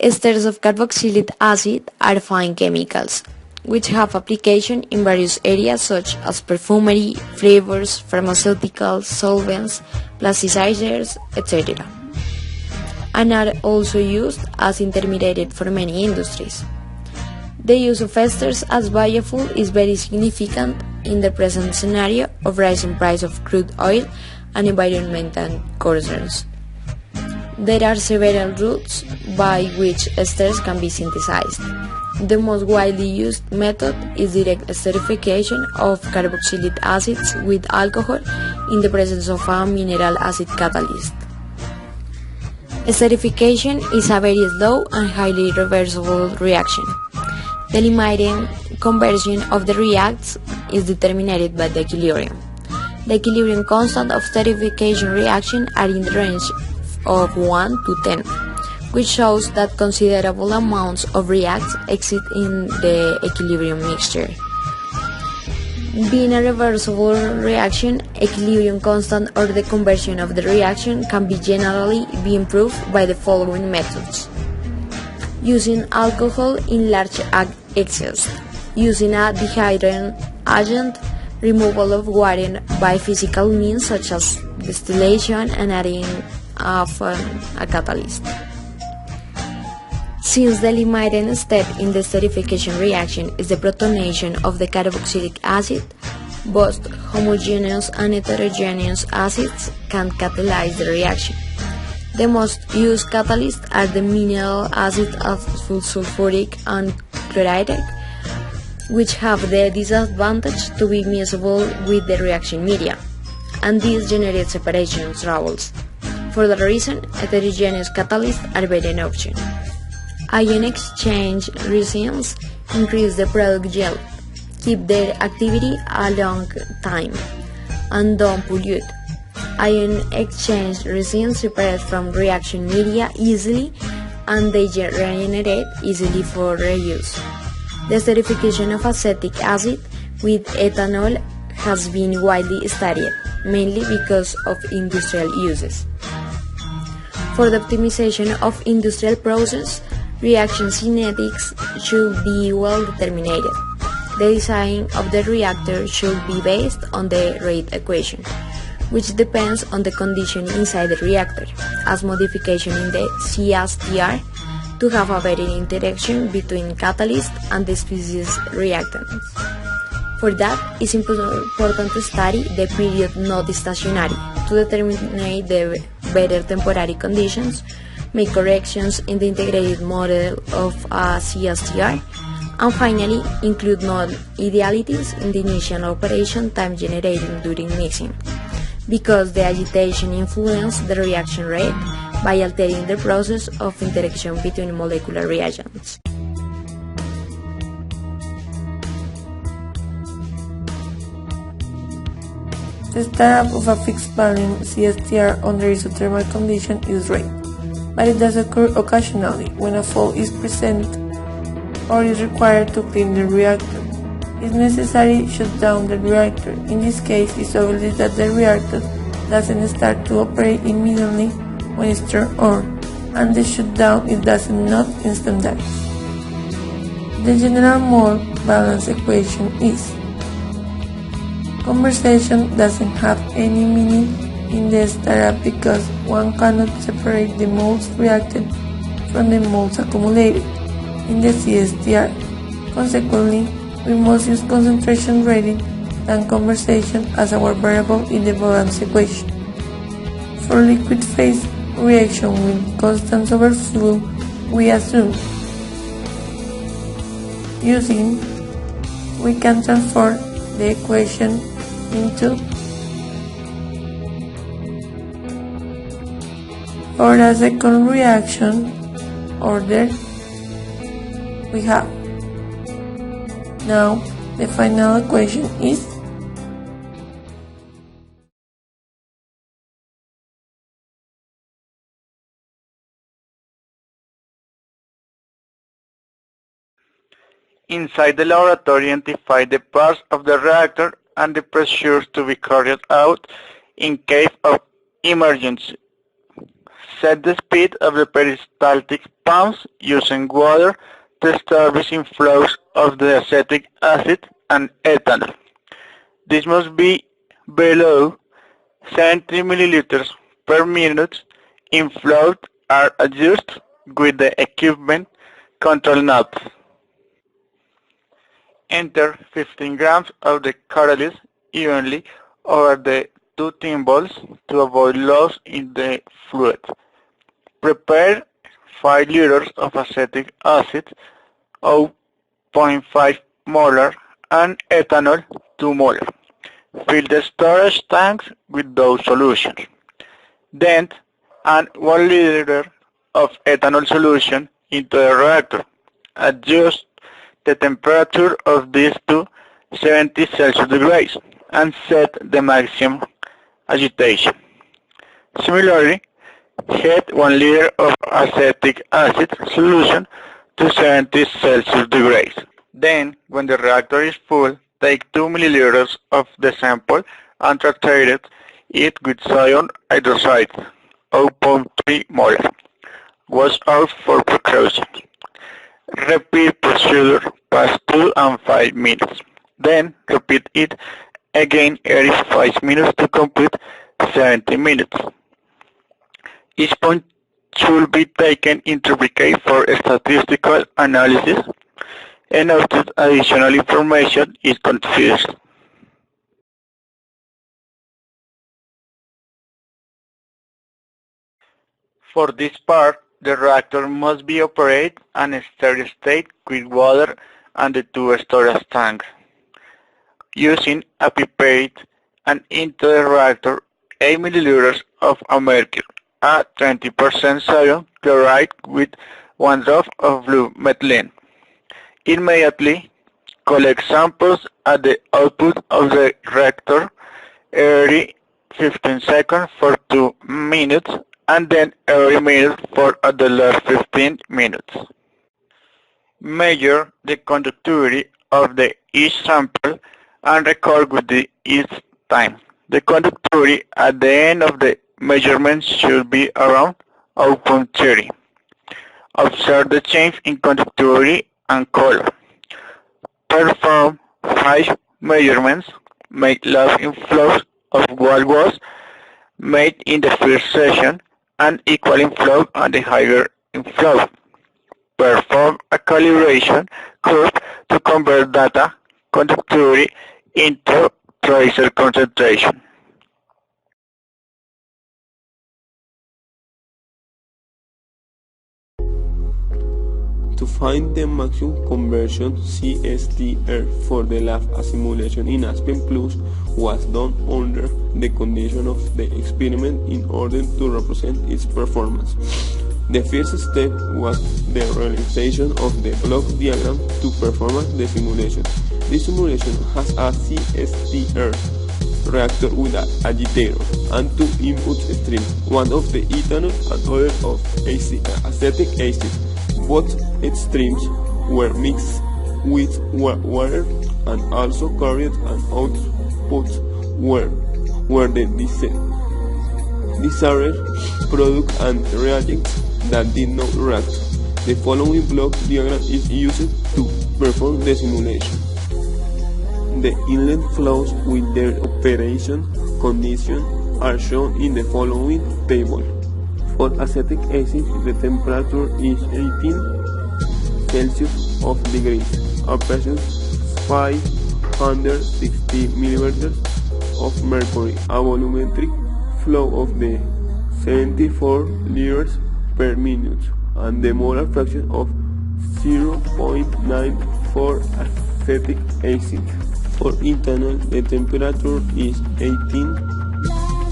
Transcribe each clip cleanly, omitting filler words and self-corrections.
Esters of carboxylic acid are fine chemicals, which have application in various areas such as perfumery, flavors, pharmaceuticals, solvents, plasticizers, etc., and are also used as intermediate for many industries. The use of esters as biofuel is very significant in the present scenario of rising price of crude oil and environmental concerns. There are several routes by which esters can be synthesized. The most widely used method is direct esterification of carboxylic acids with alcohol in the presence of a mineral acid catalyst. Esterification is a very slow and highly reversible reaction. The limiting conversion of the reacts is determined by the equilibrium. The equilibrium constant of esterification reaction are in the range of 1 to 10, which shows that considerable amounts of reacts exist in the equilibrium mixture. Being a reversible reaction, equilibrium constant or the conversion of the reaction can be generally be improved by the following methods: using alcohol in large excess, using a dehydrating agent, removal of water by physical means such as distillation, and adding of a catalyst. Since the limiting step in the esterification reaction is the protonation of the carboxylic acid, both homogeneous and heterogeneous acids can catalyze the reaction. The most used catalysts are the mineral acids of sulfuric and chloride, which have the disadvantage to be miscible with the reaction media, and these generate separation troubles. For that reason, heterogeneous catalysts are better an option. Ion exchange resins increase the product yield, keep their activity a long time, and don't pollute. Ion exchange resins separate from reaction media easily, and they regenerate easily for reuse. The esterification of acetic acid with ethanol has been widely studied, mainly because of industrial uses. For the optimization of industrial process, reaction kinetics should be well determined. The design of the reactor should be based on the rate equation, which depends on the condition inside the reactor, as modification in the CSTR to have a better interaction between catalyst and the species reactants. For that, it's important to study the period not stationary to determine the better temporary conditions, make corrections in the integrated model of a CSTR, and finally include non-idealities in the initial operation time generating during mixing, because the agitation influences the reaction rate by altering the process of interaction between molecular reagents. The startup of a fixed volume CSTR under isothermal condition is rare, but it does occur occasionally when a fault is present or is required to clean the reactor. If necessary, shut down the reactor. In this case, it's obvious that the reactor doesn't start to operate immediately when it's turned on, and the shutdown is not instantaneous. The general mole balance equation is: conversation doesn't have any meaning in the startup because one cannot separate the moles reacted from the moles accumulated in the CSTR. Consequently, we must use concentration rating than conversation as our variable in the balance equation. For liquid phase reaction with constant overflow, we assume we can transform the equation into for a second reaction order we have. Now the final equation is inside the laboratory. Identify the parts of the reactor and the pressures to be carried out in case of emergency. Set the speed of the peristaltic pumps using water to establish inflows of the acetic acid and ethanol. This must be below 70 milliliters per minute. Inflows are adjusted with the equipment control knobs. Enter 15 grams of the catalyst evenly over the two thimbles to avoid loss in the fluid. Prepare 5 liters of acetic acid, 0.5 molar, and ethanol, 2 molar. Fill the storage tanks with those solutions. Then add 1 liter of ethanol solution into the reactor. Adjust the temperature of this to 70 Celsius degrees and set the maximum agitation. Similarly, heat 1 liter of acetic acid solution to 70 Celsius degrees. Then, when the reactor is full, take 2 milliliters of the sample and titrate it with sodium hydroxide, 0.3 molar. Wash out for precaution. Repeat procedure past 2 and 5 minutes. Then repeat it again every 5 minutes to complete 70 minutes. Each point should be taken into account for statistical analysis, and noted additional information is confused. For this part, the reactor must be operated at a steady state with water and the two storage tanks. Using a pipette and into the reactor 8 milliliters of mercury at 20% sodium chloride with 1 drop of blue methylene. Immediately collect samples at the output of the reactor every 15 seconds for 2 minutes and then every minute for the last 15 minutes. Measure the conductivity of each sample and record with each time. The conductivity at the end of the measurement should be around 0.30. Observe the change in conductivity and color. Perform 5 measurements. Make large inflows of what was made in the first session and equal inflow on the higher inflow. Perform a calibration curve to convert data conductivity into tracer concentration. To find the maximum conversion, CSTR for the lab simulation in Aspen Plus was done under the condition of the experiment in order to represent its performance. The first step was the realization of the block diagram to perform the simulation. This simulation has a CSTR reactor with an agitator and 2 input streams, one of the ethanol and other of acetic acid. Both streams were mixed with water and also carried an output where the desired product and reagents that did not react. The following block diagram is used to perform the simulation. The inlet flows with their operation conditions are shown in the following table. For acetic acid, the temperature is 18 Celsius of degrees, a pressure 560 millimeters of mercury, a volumetric flow of the 74 liters per minute, and the molar fraction of 0.94 acetic acid. For ethanol, the temperature is 18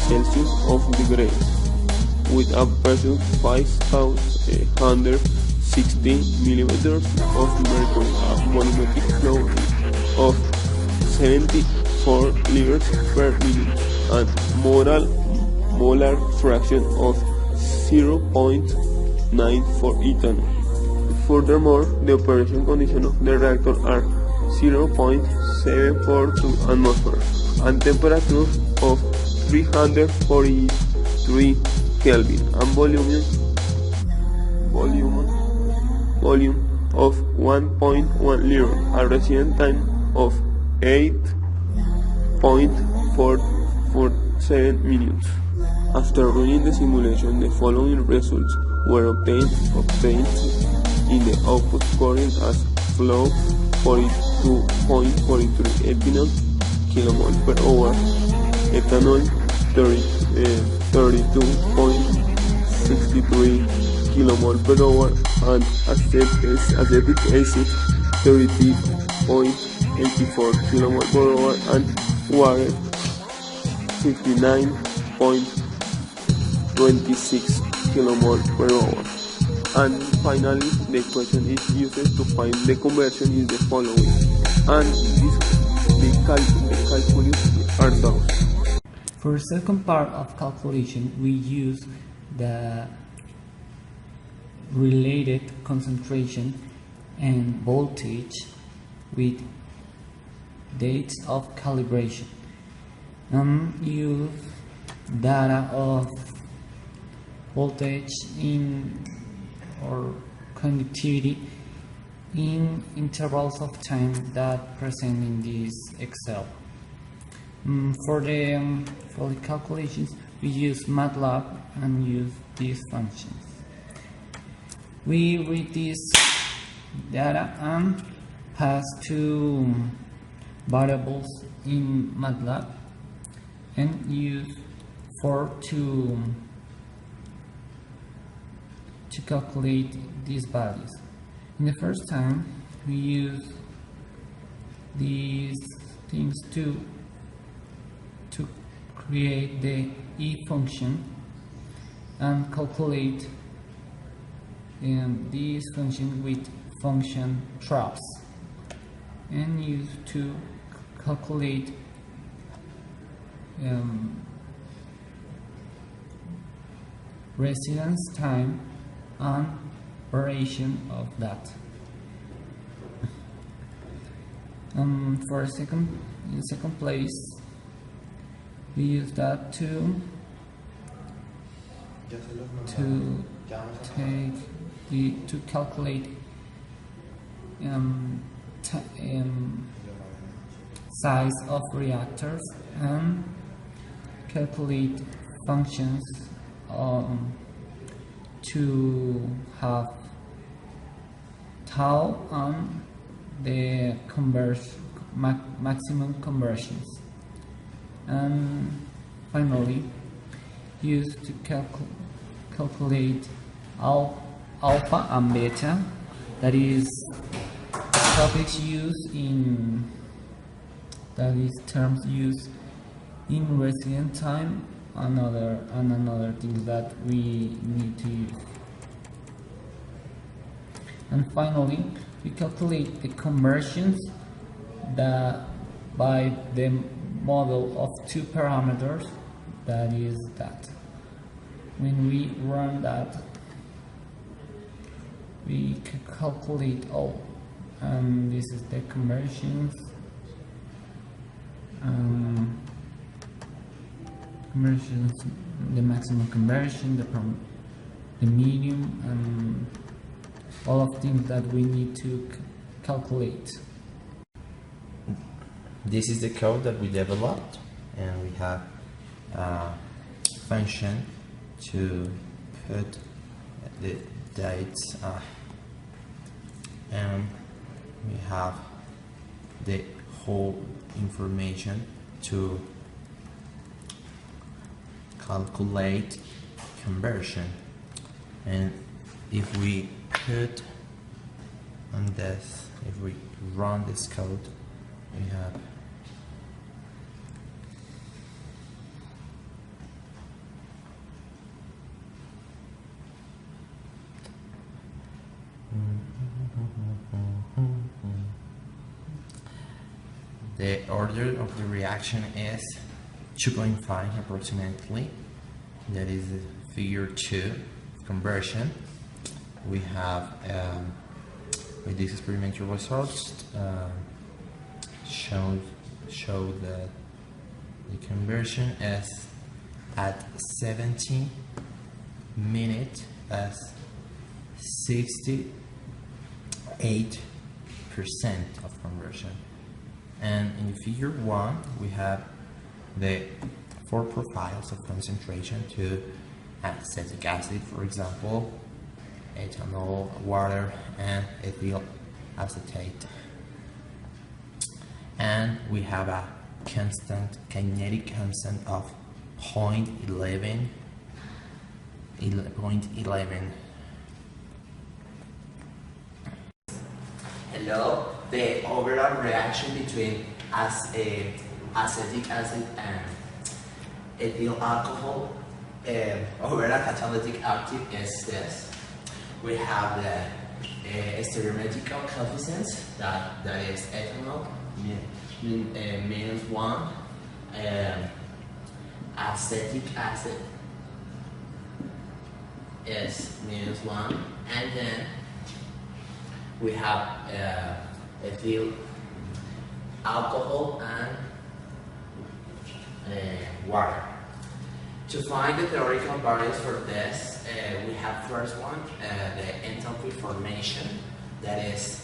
Celsius of degrees, with a pressure 560 millimeters of mercury, a volumetric flow of 74 liters per minute, and molar fraction of 0.94 ethanol. Furthermore, the operation conditions of the reactor are 0.742 atmosphere and temperature of 343 Kelvin and volume of 1.1 liter, a resident time of 8.447 minutes. After running the simulation, the following results were obtained in the output current as flow 42.43 ethanol kmol per hour, ethanol 32.63 kmol per hour, and acetic acid 30.84 kmol per hour, and water 59.26 kmol per hour. And finally, the question is used to find the conversion is the following, and the calculus are those. For the second part of calculation, we use the related concentration and voltage with dates of calibration, and use data of voltage or conductivity in intervals of time that present in this Excel. For the calculations, we use MATLAB and use these functions. We read this data and pass two variables in MATLAB and use to calculate these values. In the first time, we use these things to create the E function and calculate this function with function traps, and use to calculate residence time and variation of that. For in second place, we use that to calculate size of reactors and calculate functions to have tau and the maximum conversions, and finally use to calculate alpha and beta, that is topics used terms used in resident time and another things that we need to use. And finally, we calculate the conversions by the model of two parameters, that is that. When we run that, we can calculate all, and this is the conversions, the maximum conversion, the medium, and all of things that we need to calculate. This is the code that we developed, and we have a function to put the dates, and we have the whole information to calculate conversion. And if we put on this, if we run this code, we have the order of the reaction is 2.5 approximately. That is the figure 2 conversion. We have with these experimental results show that the conversion is at 70 minute as 68% of conversion. And in figure 1 we have the 4 profiles of concentration to acetic acid, for example, ethanol, water, and ethyl acetate. And we have a constant kinetic constant of 0.11. Hello, the overall reaction between acetic acid and ethyl alcohol, overall catalytic active is this. We have the stereometrical coefficients, that is ethanol, -1, acetic acid is -1, and then we have ethyl alcohol and water. To find the theoretical values for this, we have first one, the enthalpy formation, that is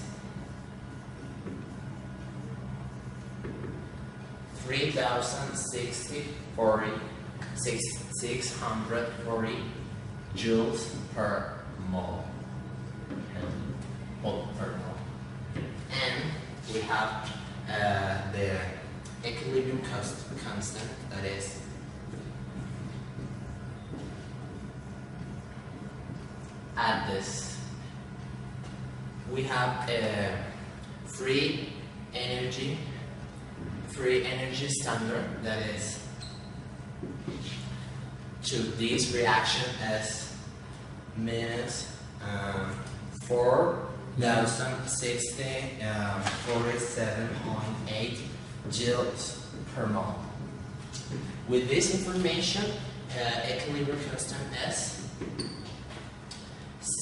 640 joules per mole. And we have the equilibrium constant, that is at this. We have free energy standard, that is to this reaction as minus 4,047.8 joules per mole. With this information, equilibrium constant is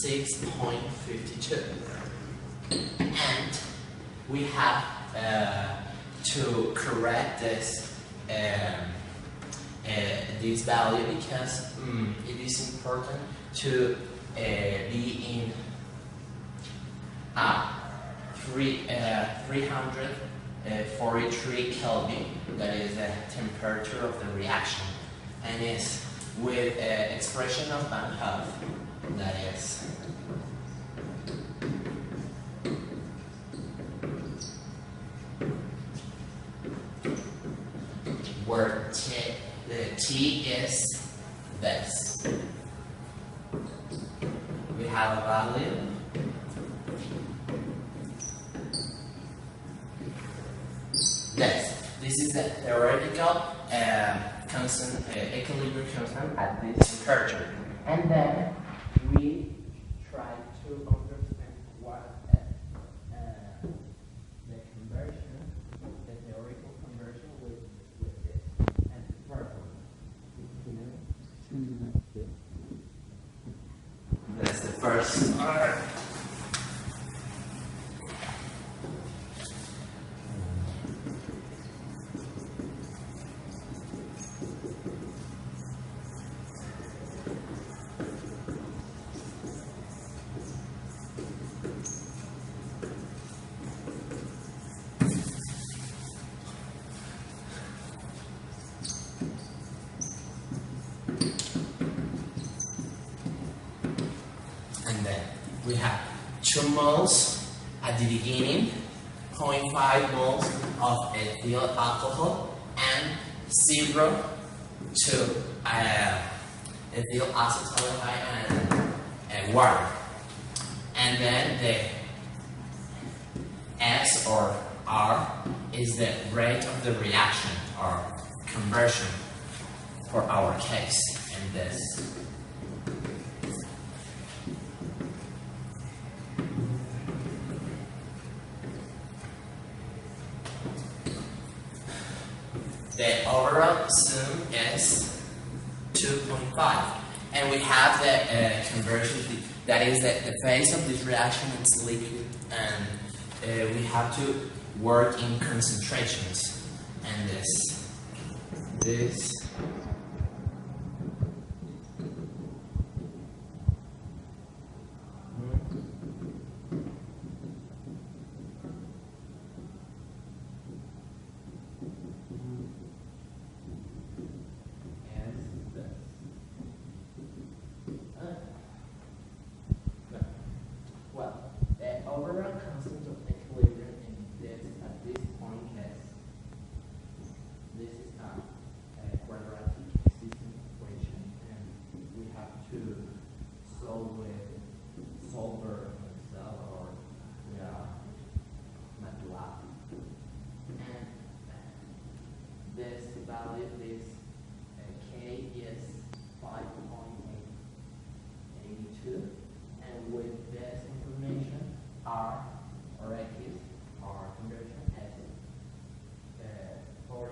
6.52, and we have to correct this value, because it is important to be in 343 Kelvin, that is the temperature of the reaction, and is with expression of Van Hoff, that is where the T is this. We have a value this. This is the theoretical constant, equilibrium constant at this temperature, and then we try to understand what the conversion, the theoretical conversion with this and purple. That's the first. We have 2 moles at the beginning, 0.5 moles of ethyl alcohol, and 0 to ethyl acetaldehyde and water. And then the S or R is the rate of the reaction or conversion for our case in this. The overall sum is 2.5, and we have the conversion, that is the phase of this reaction is liquid, and we have to work in concentrations, and this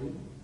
recording.